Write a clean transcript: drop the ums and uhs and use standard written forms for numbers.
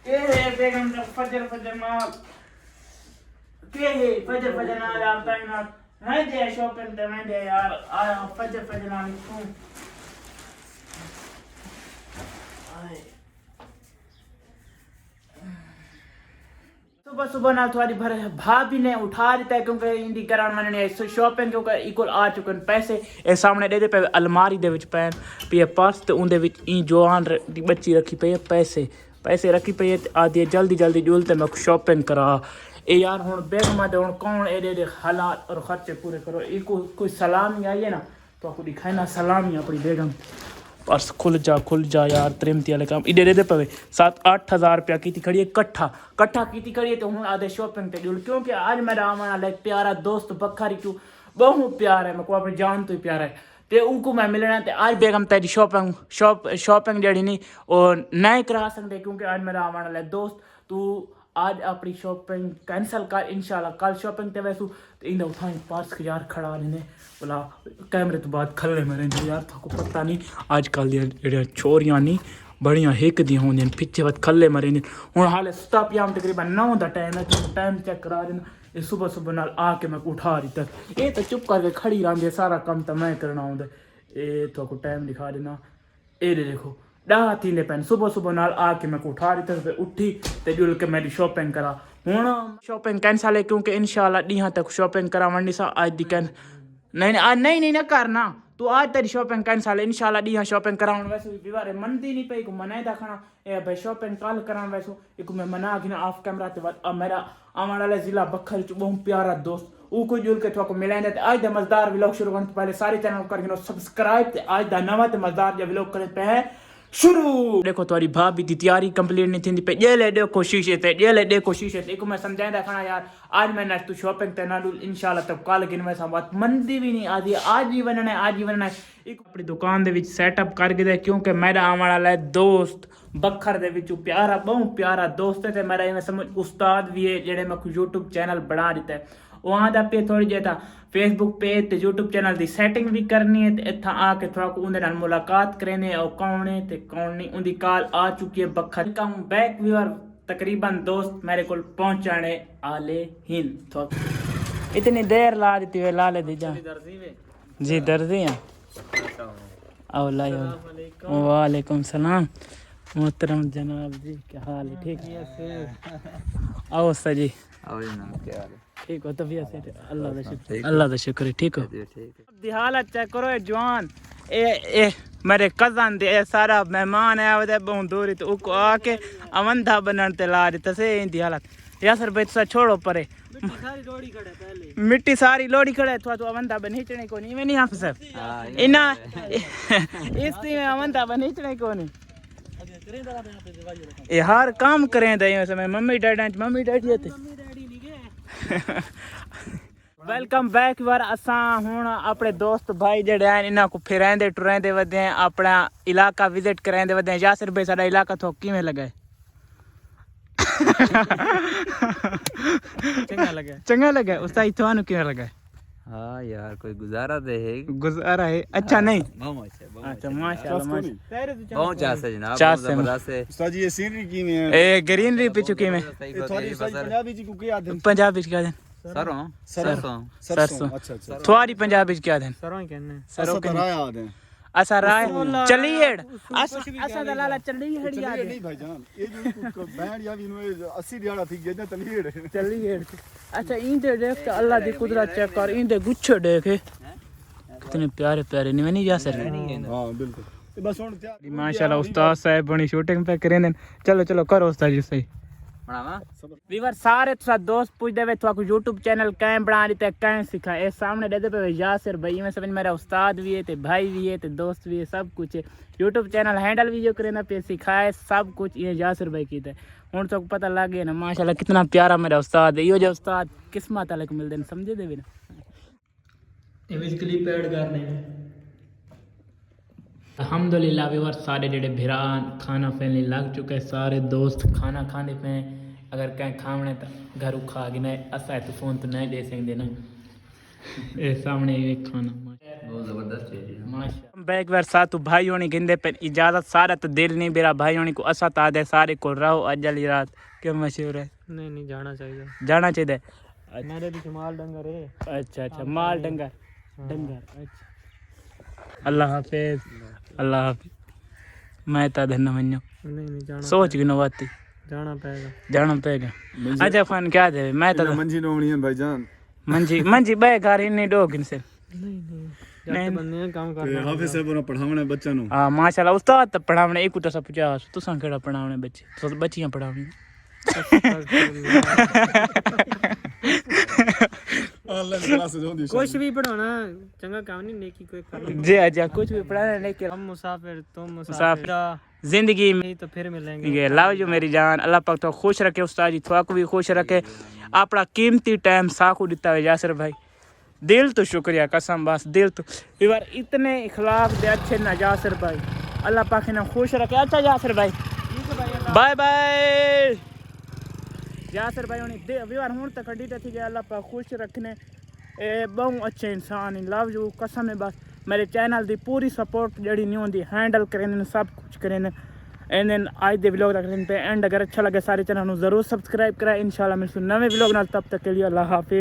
के है बेगम का फजर फजर ना के है फजर ना यार टाइम ना नहीं दे शॉपिंग पे मैं दे यार आ फजर ना लिखूं सुबह सुबह ना थोड़ी भर भाभी ने उठा देता है क्योंकि इंदी करान मैंने शॉपिंग क्योंकि इक्वल आ चुके पैसे ए सामने दे पे अलमारी दे विच पैन पे पर्स ते उंदे विच ई जवान दी बच्ची रखी पे पैसे रखी पे आदि जल्दी जल्दी जुलते मैं शॉपिंग करा ए यार हुन बेगम दे हुन कौन एडे हालात और खर्चे पूरे करो ई कोई सलामी आई है ना तो आपको दिखाई ना सलामी अपनी बेगम पर्स खुल जा यार त्रिमती वाले काम इधर दे पवे 7-8 हज़ार रुपया की खड़ी है कट्ठा की खड़ी है तो हूँ आधे शॉपिंग पे जुल क्योंकि आज मेरा आने वाला एक प्यारा दोस्त बखारी क्यों बहुत प्यार है मैं को अपनी जान तो ही प्यार है ते उनको मैं मिलना ते आज बेगम तेरी शॉपिंग जड़ी नहीं और नहीं करा सकते क्योंकि आज मेरा आने वाला दोस्त तू आज अपनी शॉपिंग कैंसल कर इंशाल्लाह कल शॉपिंग ते वैसू तो इंदा उठाई पास यार खड़ा ने बोला कैमरे तो बाद खल्ले मेरे यार थाको पता नहीं आजकल दियां छोरियां नहीं बड़ियां हिक दी होंदियां पिछे वत खल्ले मरे ने हुन हाले सुता पियां तकरीबन 9 दा टाइम है तो टाइम चेक करा देना ये सुबह नाल आके मैं उठा रही तक ये तो चुप करके खड़ी रहंदी है सारा काम तो मैं करना होंदा ए थाको टाइम दिखा देना ए देखो 10 तीन पैन सुबह नाल आके मैं उठा रही तक उठी ते जुल के मेरी शॉपिंग करा हुन शॉपिंग कैंसल है क्योंकि इंशाल्लाह डी तक शॉपिंग करा वंडी सा आज दी कैन नहीं ना करना तू आज तेरी शॉपिंग कैंसल है इंशाल्लाह डी शॉपिंग कराउन वैसे बीवारे मनदी नहीं पे को मनाई देखना ए भाई शॉपिंग कल कराउन वैसो एक मैं मना के ना ऑफ कैमरा ते मेरा आने वाला जिला बखर च बहुत प्यारा दोस्त ऊ को जुल के थको मिलाने ते आज द मजेदार व्लॉग शुरू करने पहले सारे चैनल कर गिनो सब्सक्राइब ते आज द नवा ते मजेदार जो व्लॉग करने पे है शुरू देखो तुम्हारी भाभी की तैयारी कंप्लीट नहीं थी पे जेले देखो शीशे ते एक मैं समझाए देखना यार आज मैं तू शॉपिंग ते ना इंशाल्लाह तब कल गिन मैं बात मंदी भी नहीं आती आज ही बनना है एक अपनी दुकान दे विच सेटअप करके दे क्योंकि मेरा आने वाला दोस्त बखर दे विच प्यारा बहुत प्यारा दोस्त है मेरा मैं समझ उस्ताद भी है जेड़े मैं यूट्यूब चैनल बना दिता है वहाँ दा पे थोड़ी जेता फेसबुक पेज ते यूट्यूब चैनल दी सेटिंग भी करनी है ते इत्था आके थोड़ा को उंदे नाल मुलाकात करने और कौन है ते कौन नहीं उनकी कॉल आ चुकी है बखर कम बैक व्यूअर तकरीबन दोस्त मेरे को पहुंचाने आले हिन तो इतनी देर ला देती है लाले दी जा जी दर्जी हैं वालेकुम सलाम मोहतरम जनाब जी क्या हाल है ठीक है आओ सर जी आओ जनाब क्या हाल है ठीक हो तबीयत से अल्लाह का शुक्र है ठीक हो दी हालत चेक करो जवान ए मेरे कजन दे सारा मेहमान है वो बहुत दूरी तो उको आके अवंधा बनन ते ला देता से इंदी हालत यासर भाई सा छोड़ो परे मिट्टी सारी लोड़ी खड़े थोड़ा तो अवंधा बनीचने को नहीं मैं नहीं हाफ सब इना इसी में अवंधा बनीचने को नहीं ये हर काम करें दे समय मम्मी डैडी थे वेलकम बैक बार असा हुन अपने दोस्त भाई जेड़े हैं इन्हां को फिरेंदे टुरेंदे वदे हैं अपना इलाका विजिट करेंदे वदे हैं यासिर भाई साडा इलाका तो किवें लगा चंगा लगा उस्ताद थानू किवें लगा हाँ यार कोई गुजारा है अच्छा नहीं अच्छा माशाल्लाह बहुत चासे जनाब जबरदस्त है उस्ताद जी ये सीनरी की में है ए ग्रीनरी पिछु की में थोड़ी पंजाबी जी को क्या देन पंजाबी क्या देन सरसों अच्छा थोड़ी पंजाबी क्या देन सरों के राया देन असा राय चलिए असा दलाला चलिए याद नहीं भाईजान ये जो बैंड या भी 80 दिहाड़ा थी गया चलिए अच्छा इंदे देख अल्लाह दी कुदरत चेक कर इंदे गुच्छे देखे कितने प्यारे प्यारे नहीं जा सर हां बिल्कुल बस हुन माशाल्लाह उस्ताद साहब बड़ी शूटिंग पे करें चलो करो उस्ताद जी सही वीवर सारे तुसा दोस्त पूछ देवे तो यूट्यूब चैनल कैं बना दी कैं सिखा ए सामने दे पे यासिर भाई में समझ मेरा उस्ताद भी है ते भाई भी है ते दोस्त भी है सब कुछ है यूट्यूब चैनल हैंडल भी जो करे ना पे सिखाए सब कुछ ये यासिर भाई की थे हुन तो पता लग गया ना माशाल्लाह कितना प्यारा मेरा उस्ताद है यो जो उस्ताद किस्मत वाले को मिलदे न समझे देवे ना इमेज क्लिप ऐड करने अल्हम्दुलिल्लाह वीवर सारे जेडे भिरा खाना फैलने लग चुके सारे दोस्त खाना खाने पे अगर कहीं खावने तो घर खा गिना असा तो फोन तो नहीं दे सकते ना ये सामने एक खाना बहुत जबरदस्त है जी। माशा बैक बार सातु भाई होनी गिंदे पे इजाजत सारा तो दिल नहीं बेरा भाई होनी को असा तादे सारे को रहो अजली रात क्या मशहूर है। नहीं जाना चाहिए, जाना चाहिए। मेरे भी माल डंगर है। अच्छा अच्छा माल डंगर डंगर अच्छा। अल्लाह हाफिज अल्लाह हाफिज। मैं तो धन्य मन्यो नहीं जाना, सोच गिनो बाती जाना पेगा। अच्छा फन क्या दे मैं तो मंजी नोमणी है भाईजान मंजी मंजी बे घर इन्नी डोगिन से नहीं बंदे काम ते करना। हाफिज साहब ने पढ़ावने बच्चों नु। हां माशाल्लाह उस्ताद तो पढ़ावने एक उठा 50 तुसा केड़ा पढ़ावने बच्चे तो बच्चियां पढ़ावनी ऑनलाइन क्लासेस होंदी कुछ भी पढ़ाना चंगा काम नहीं, नेकी कोई करना। जी अच्छा कुछ भी पढ़ाना लेके हम मुसाफिर तुम मुसाफिर मुसाफिर जिंदगी में नहीं तो फिर मिलेंगे। ये लाओ जो मेरी जान अल्लाह पाक तो खुश रखे उस्ताद जी थोड़ा भी खुश रखे अपना कीमती टाइम साकू दिता है यासर भाई दिल तो शुक्रिया कसम बस दिल तो यार इतने इखलाक दे अच्छे ना यासर भाई अल्लाह पाक ने खुश रखे। अच्छा यासर भाई बाय बाय यासर भाई होनी दे यार हूं तक कड़ी थी अल्लाह पाक खुश रखने ए बहु अच्छे इंसान इन लव यू कसम है बस मेरे चैनल दी पूरी सपोर्ट जड़ी नहीं होंदी हैंडल करें सब कुछ करें एंड आज दे व्लॉग रखने पे एंड अगर अच्छा लगे सारे चैनल जरूर सब्सक्राइब करें इंशाल्लाह मिलसूं नवे व्लॉग नाल तब तक के लिए अल्लाह हाफिज।